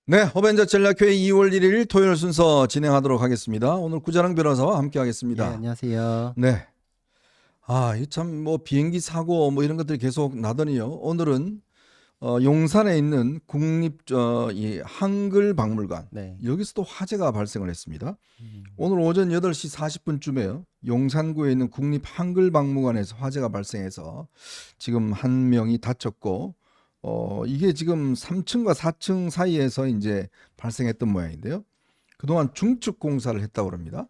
네, 허벤저 전략회 2월 1일 토요일 순서 진행하도록 하겠습니다. 오늘 구자랑 변호사와 함께 예, 하겠습니다. 안녕하세요. 네. 이 참 뭐 비행기 사고 뭐 이런 것들이 계속 나더니요. 오늘은 용산에 있는 국립 이 한글 박물관 네. 여기서도 화재가 발생을 했습니다. 음, 오늘 오전 8시 40분쯤에요. 용산구에 있는 국립 한글 박물관에서 화재가 발생해서 지금 한 명이 다쳤고 이게 지금 3층과 4층 사이에서 이제 발생했던 모양인데요. 그동안 중축 공사를 했다고 합니다.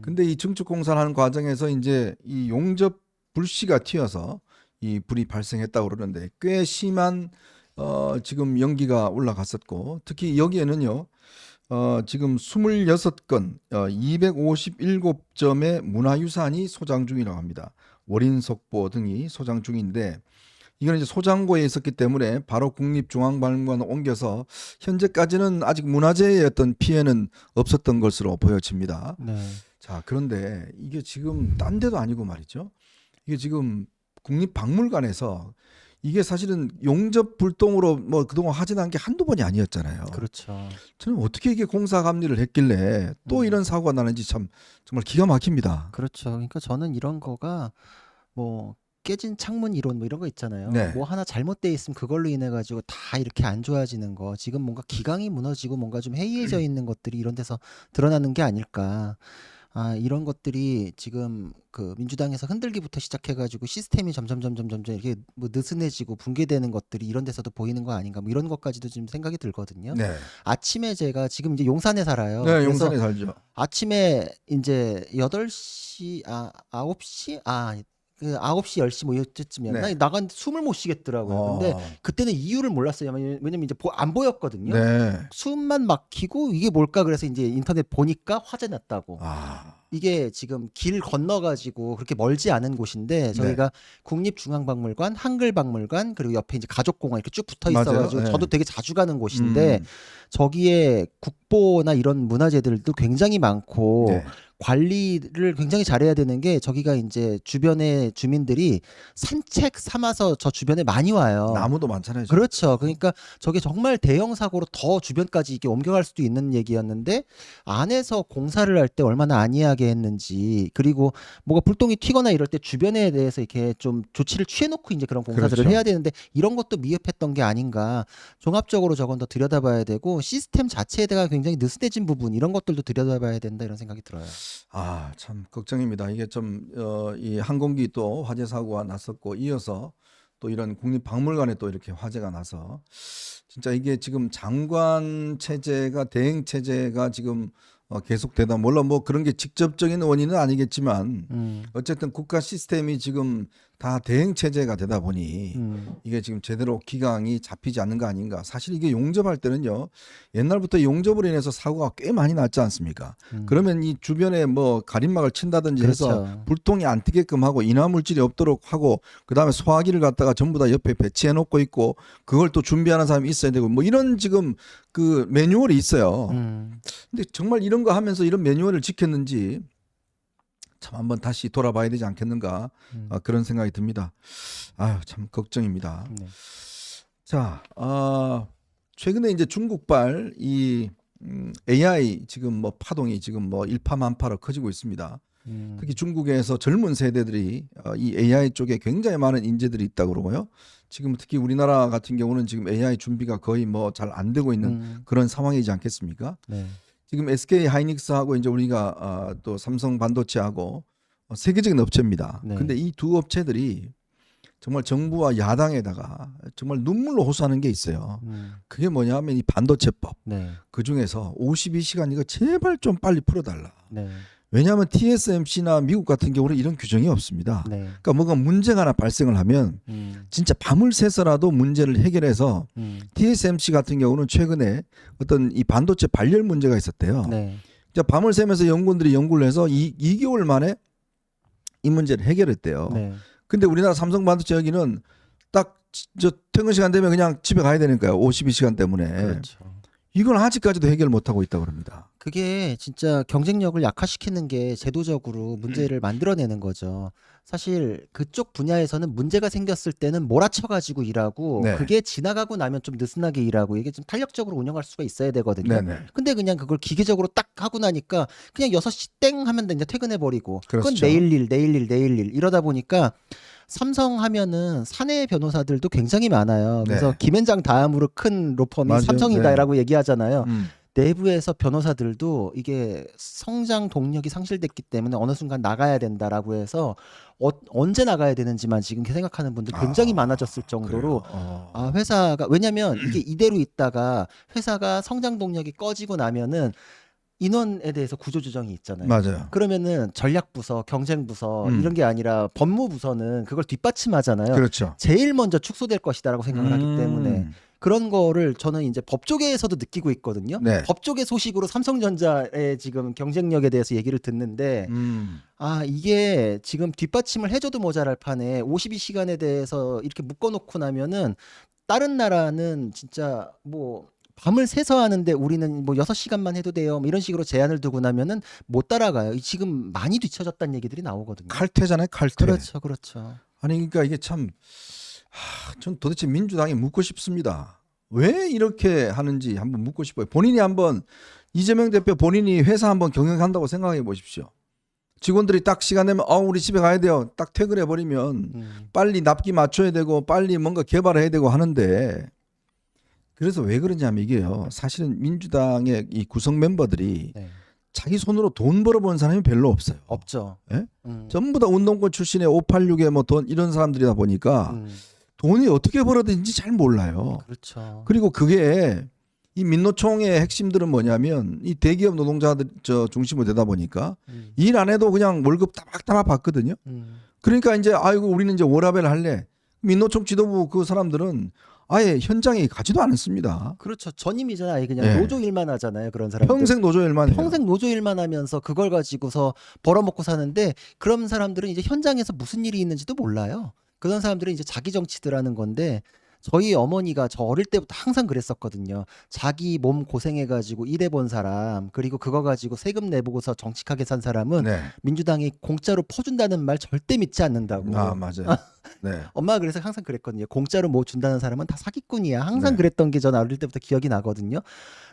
근데 이 중축 공사를 하는 과정에서 이제 이 용접 불씨가 튀어서 이 불이 발생했다고 그러는데 꽤 심한 지금 연기가 올라갔었고 특히 여기에는요. 지금 26건 257점의 문화유산이 소장 중이라고 합니다. 월인석보 등이 소장 중인데 이건 이제 소장고에 있었기 때문에 바로 국립중앙박물관으로 옮겨서 현재까지는 아직 문화재의 어떤 피해는 없었던 것으로 보여집니다. 네. 자, 그런데 이게 지금 딴 데도 아니고 말이죠. 이게 지금 국립박물관에서 이게 사실은 용접 불똥으로 뭐 그동안 화재 난 게 한두 번이 아니었잖아요. 그렇죠. 저는 어떻게 이게 공사 감리를 했길래 또 이런 사고가 나는지 참 정말 기가 막힙니다. 그렇죠. 그러니까 저는 이런 거가 뭐 깨진 창문 이론 뭐 이런 거 있잖아요. 네. 뭐 하나 잘못돼 있으면 그걸로 인해 가지고 다 이렇게 안 좋아지는 거. 지금 뭔가 기강이 무너지고 뭔가 좀 해이해져 있는 것들이 이런 데서 드러나는 게 아닐까. 이런 것들이 지금 그 민주당에서 흔들기부터 시작해가지고 시스템이 점점 이렇게 뭐 느슨해지고 붕괴되는 것들이 이런 데서도 보이는 거 아닌가 뭐 이런 것까지도 지금 생각이 들거든요. 네. 아침에 제가 지금 이제 용산에 살아요. 네, 그래서 용산에 살죠. 아침에 이제 8시, 9시? 그 9시, 10시 뭐 이때쯤이었나? 네. 나갔는데 숨을 못 쉬겠더라고요. 근데 그때는 이유를 몰랐어요. 왜냐면 이제 안 보였거든요. 네. 숨만 막히고 이게 뭘까? 그래서 이제 인터넷 보니까 화재 났다고. 이게 지금 길 건너가지고 그렇게 멀지 않은 곳인데 저희가 국립중앙박물관, 한글박물관 그리고 옆에 이제 가족공원 이렇게 쭉 붙어 있어가지고 맞아요. 네. 저도 되게 자주 가는 곳인데 저기에 국보나 이런 문화재들도 굉장히 많고 네. 관리를 굉장히 잘해야 되는 게 저기가 이제 주변에 주민들이 산책 삼아서 저 주변에 많이 와요. 나무도 많잖아요. 그렇죠. 그러니까 저게 정말 대형 사고로 더 주변까지 이게 옮겨갈 수도 있는 얘기였는데 안에서 공사를 할 때 얼마나 안이하게 했는지 그리고 뭐가 불똥이 튀거나 이럴 때 주변에 대해서 이렇게 좀 조치를 취해놓고 이제 그런 공사들을 그렇죠. 해야 되는데 이런 것도 미흡했던 게 아닌가. 종합적으로 저건 더 들여다봐야 되고 시스템 자체에 대한 굉장히 느슨해진 부분 이런 것들도 들여다봐야 된다 이런 생각이 들어요. 참 걱정입니다. 이게 좀 이 항공기 또 화재 사고가 났었고 이어서 또 이런 국립박물관에 또 이렇게 화재가 나서 진짜 이게 지금 장관 체제가 대행 체제가 지금 계속되다 물론 뭐 그런 게 직접적인 원인은 아니겠지만 어쨌든 국가 시스템이 지금 다 대행 체제가 되다 보니 이게 지금 제대로 기강이 잡히지 않는 거 아닌가. 사실 이게 용접할 때는요. 옛날부터 용접으로 인해서 사고가 꽤 많이 났지 않습니까? 그러면 이 주변에 뭐 가림막을 친다든지 해서 그렇죠. 불똥이 안 튀게끔 하고 인화 물질이 없도록 하고 그다음에 소화기를 갖다가 전부 다 옆에 배치해 놓고 있고 그걸 또 준비하는 사람이 있어야 되고 뭐 이런 지금 그 매뉴얼이 있어요. 근데 정말 이런 거 하면서 이런 매뉴얼을 지켰는지 참 한번 다시 돌아봐야 되지 않겠는가 그런 생각이 듭니다. 참 걱정입니다. 네. 자, 최근에 이제 중국발 이 AI 지금 뭐 파동이 지금 뭐 일파만파로 커지고 있습니다. 특히 중국에서 젊은 세대들이 이 AI 쪽에 굉장히 많은 인재들이 있다고 그러고요. 지금 특히 우리나라 같은 경우는 지금 AI 준비가 거의 뭐 잘 안 되고 있는 그런 상황이지 않겠습니까? 네. 지금 SK 하이닉스하고 이제 우리가 또 삼성 반도체하고 세계적인 업체입니다. 네. 근데 이 두 업체들이 정말 정부와 야당에다가 정말 눈물로 호소하는 게 있어요. 그게 뭐냐면 이 반도체법. 네. 그 중에서 52시간 이거 제발 좀 빨리 풀어달라. 네. 왜냐하면 TSMC나 미국 같은 경우는 이런 규정이 없습니다. 네. 그러니까 뭔가 문제가 하나 발생을 하면 진짜 밤을 새서라도 문제를 해결해서 TSMC 같은 경우는 최근에 어떤 이 반도체 발열 문제가 있었대요. 네. 밤을 새면서 연구원들이 연구를 해서 2개월 만에 이 문제를 해결했대요. 네. 근데 우리나라 삼성 반도체 여기는 딱 저 퇴근 시간 되면 그냥 집에 가야 되니까요. 52시간 때문에. 그렇죠. 이건 아직까지도 해결 못 하고 있다고 합니다. 그게 진짜 경쟁력을 약화시키는 게 제도적으로 문제를 만들어내는 거죠. 사실 그쪽 분야에서는 문제가 생겼을 때는 몰아쳐가지고 일하고 네. 그게 지나가고 나면 좀 느슨하게 일하고 이게 좀 탄력적으로 운영할 수가 있어야 되거든요. 네네. 근데 그냥 그걸 기계적으로 딱 하고 나니까 그냥 6시 땡 하면 이제 퇴근해버리고 그건 그렇죠. 내일 일, 내일 일, 내일 일 이러다 보니까 삼성 하면은 사내 변호사들도 굉장히 많아요. 그래서 네. 김앤장 다음으로 큰 로펌이 맞아요. 네. 삼성이다라고 얘기하잖아요. 음. 내부에서 변호사들도 이게 성장 동력이 상실됐기 때문에 어느 순간 나가야 된다라고 해서 언제 나가야 되는지만 지금 생각하는 분들 굉장히 많아졌을 정도로 그래요. 아 회사가 왜냐면 이게 이대로 있다가 회사가 성장 동력이 꺼지고 나면은 인원에 대해서 구조조정이 있잖아요. 맞아요. 그러면은 전략부서, 경쟁부서 음. 이런 게 아니라 법무부서는 그걸 뒷받침하잖아요. 그렇죠. 제일 먼저 축소될 것이다라고 생각을 하기 때문에 그런 거를 저는 이제 법 쪽에서도 느끼고 있거든요. 네. 법 쪽의 소식으로 삼성전자의 지금 경쟁력에 대해서 얘기를 듣는데 음. 아 이게 지금 뒷받침을 해줘도 모자랄 판에 52시간에 대해서 이렇게 묶어놓고 나면은 다른 나라는 진짜 뭐 밤을 새서 하는데 우리는 뭐 6시간만 해도 돼요. 뭐 이런 식으로 제한을 두고 나면은 못 따라가요. 지금 많이 뒤처졌다는 얘기들이 나오거든요. 칼퇴잖아요, 칼퇴. 그렇죠, 그렇죠. 아니 그러니까 이게 참, 전 도대체 민주당에 묻고 싶습니다. 왜 이렇게 하는지 한번 묻고 싶어요. 본인이 한번 이재명 대표 본인이 회사 한번 경영한다고 생각해 보십시오. 직원들이 딱 시간 되면 우리 집에 가야 돼요. 딱 퇴근해 버리면 빨리 납기 맞춰야 되고 빨리 뭔가 개발해야 되고 하는데 그래서 왜 그러냐면 이게요. 사실은 민주당의 이 구성 멤버들이 네. 자기 손으로 돈 벌어본 사람이 별로 없어요. 없죠. 예? 전부 다 운동권 출신의 586에 뭐 돈 이런 사람들이다 보니까 돈이 어떻게 벌어든지 잘 몰라요. 그렇죠. 그리고 그게 이 민노총의 핵심들은 뭐냐면 이 대기업 노동자들 중심으로 되다 보니까 일 안 해도 그냥 월급 따박따박 받거든요. 그러니까 이제 아이고 우리는 이제 워라밸 할래. 민노총 지도부 그 사람들은 아예 현장에 가지도 않습니다. 그렇죠. 전임이잖아요. 아예 그냥 예. 노조 일만 하잖아요. 그런 사람들. 평생 노조 일만 해요. 평생 노조 일만 하면서 그걸 가지고서 벌어먹고 사는데 그런 사람들은 이제 현장에서 무슨 일이 있는지도 몰라요. 그런 사람들은 이제 자기 정치들 하는 건데 저희 어머니가 저 어릴 때부터 항상 그랬었거든요. 자기 몸 고생해가지고 일해본 사람 그리고 그거 가지고 세금 내보고서 정직하게 산 사람은 네. 민주당이 공짜로 퍼준다는 말 절대 믿지 않는다고. 아 맞아요. 네. 엄마가 그래서 항상 그랬거든요. 공짜로 뭐 준다는 사람은 다 사기꾼이야. 항상 네. 그랬던 게 저는 어릴 때부터 기억이 나거든요.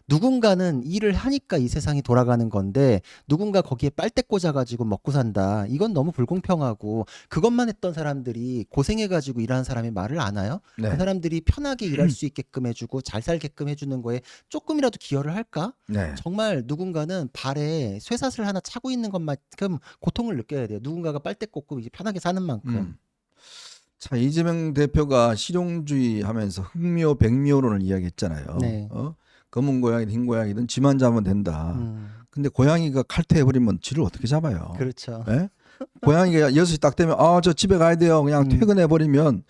누군가는 일을 하니까 이 세상이 돌아가는 건데 누군가 거기에 빨대 꽂아가지고 먹고 산다. 이건 너무 불공평하고 그것만 했던 사람들이 고생해가지고 일하는 사람이 말을 안 해요. 네. 그 사람들이 편하게 일할 수 있게끔 해주고 잘 살게끔 해주는 거에 조금이라도 기여를 할까? 네. 정말 누군가는 발에 쇠사슬 하나 차고 있는 것만큼 고통을 느껴야 돼요. 누군가가 빨대 꽂고 이제 편하게 사는 만큼. 자, 이재명 대표가 실용주의 하면서 흑묘 백묘론을 이야기했잖아요. 네. 검은 고양이든 흰 고양이든 쥐만 잡으면 된다. 근데 고양이가 칼퇴해버리면 쥐를 어떻게 잡아요? 그렇죠. 예? 고양이가 6시 딱 되면 저 집에 가야 돼요. 그냥 퇴근해버리면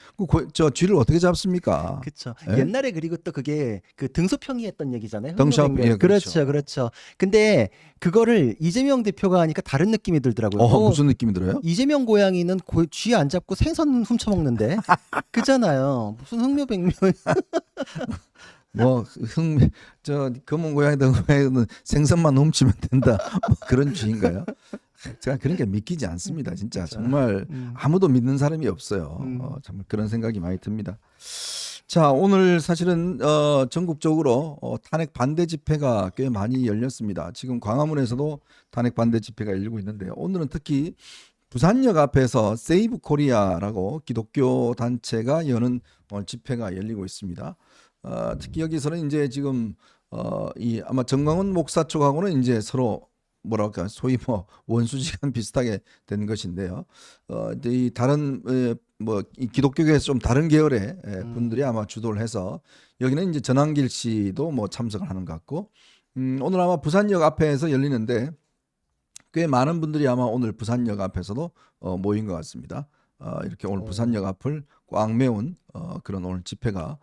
저 쥐를 어떻게 잡습니까? 그렇죠. 예? 옛날에 그리고 또 그게 그 등소평이 했던 얘기잖아요. 등소평, 흑묘백묘. 예, 그렇죠, 그렇죠. 근데 그거를 이재명 대표가 하니까 다른 느낌이 들더라고요. 무슨 느낌이 들어요? 이재명 고양이는 쥐 안 잡고 생선 훔쳐먹는데 그잖아요. 무슨 흑묘백묘. 뭐 검은 고양이든 고양이든 생선만 훔치면 된다. 뭐 그런 주인가요? 제가 그런 게 믿기지 않습니다. 진짜 정말 아무도 믿는 사람이 없어요. 정말 그런 생각이 많이 듭니다. 자, 오늘 사실은 전국적으로 탄핵 반대 집회가 꽤 많이 열렸습니다. 지금 광화문에서도 탄핵 반대 집회가 열리고 있는데요. 오늘은 특히 부산역 앞에서 세이브 코리아라고 기독교 단체가 여는 집회가 열리고 있습니다. 특히 여기서는 이제 지금 아마 정광훈 목사 쪽하고는 이제 서로 뭐랄까 소위 뭐 원수지간 비슷하게 된 것인데요. 이 다른 이 기독교계에서 좀 다른 계열의 분들이 아마 주도를 해서 여기는 이제 전한길 씨도 뭐 참석을 하는 것 같고 오늘 아마 부산역 앞에서 열리는데 꽤 많은 분들이 아마 오늘 부산역 앞에서도 모인 것 같습니다. 이렇게 오늘 부산역 앞을 꽉 메운 그런 오늘 집회가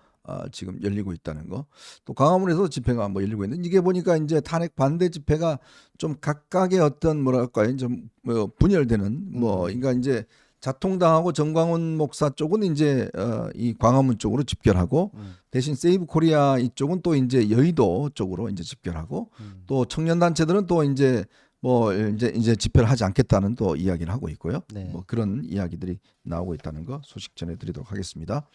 지금 열리고 있다는 거. 또 광화문에서 집회가 뭐 열리고 있는데 이게 보니까 이제 탄핵 반대 집회가 좀 각각의 어떤 뭐랄까요 좀 분열되는 그러니까 이제 자통당하고 정광훈 목사 쪽은 이제 이 광화문 쪽으로 집결하고 대신 세이브 코리아 이쪽은 또 이제 여의도 쪽으로 이제 집결하고 또 청년 단체들은 또 이제 뭐 이제 집회를 하지 않겠다는 또 이야기를 하고 있고요. 네. 뭐 그런 이야기들이 나오고 있다는 거 소식 전해드리도록 하겠습니다.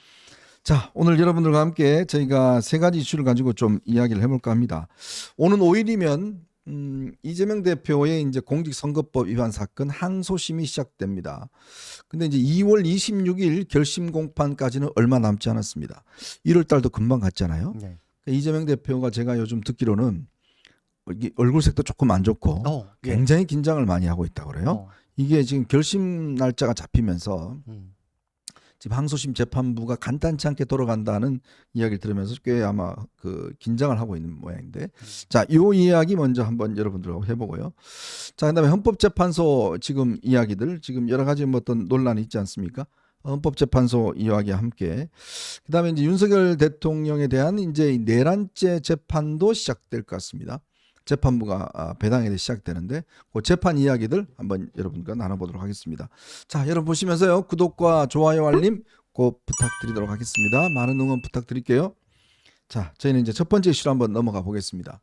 자, 오늘 여러분들과 함께 저희가 세 가지 이슈를 가지고 좀 이야기를 해볼까 합니다. 오는 5일이면 이재명 대표의 이제 공직선거법 위반 사건 항소심이 시작됩니다. 근데 이제 2월 26일 결심 공판까지는 얼마 남지 않았습니다. 1월 달도 금방 갔잖아요. 네. 이재명 대표가 제가 요즘 듣기로는 이게 얼굴색도 조금 안 좋고 예. 굉장히 긴장을 많이 하고 있다고 그래요. 이게 지금 결심 날짜가 잡히면서 지금 항소심 재판부가 간단치 않게 돌아간다는 이야기를 들으면서 꽤 아마 그 긴장을 하고 있는 모양인데, 자, 요 이야기 먼저 한번 여러분들하고 해보고요. 자, 그다음에 헌법재판소 지금 이야기들 지금 여러 가지 뭐 어떤 논란이 있지 않습니까? 헌법재판소 이야기와 함께 그다음에 이제 윤석열 대통령에 대한 이제 내란죄 재판도 시작될 것 같습니다. 재판부가 배당에 시작되는데 그 재판 이야기들 한번 여러분과 나눠보도록 하겠습니다. 자, 여러분 보시면서요 구독과 좋아요 알림 꼭 부탁드리도록 하겠습니다. 많은 응원 부탁드릴게요. 자, 저희는 이제 첫 번째 이슈로 한번 넘어가 보겠습니다.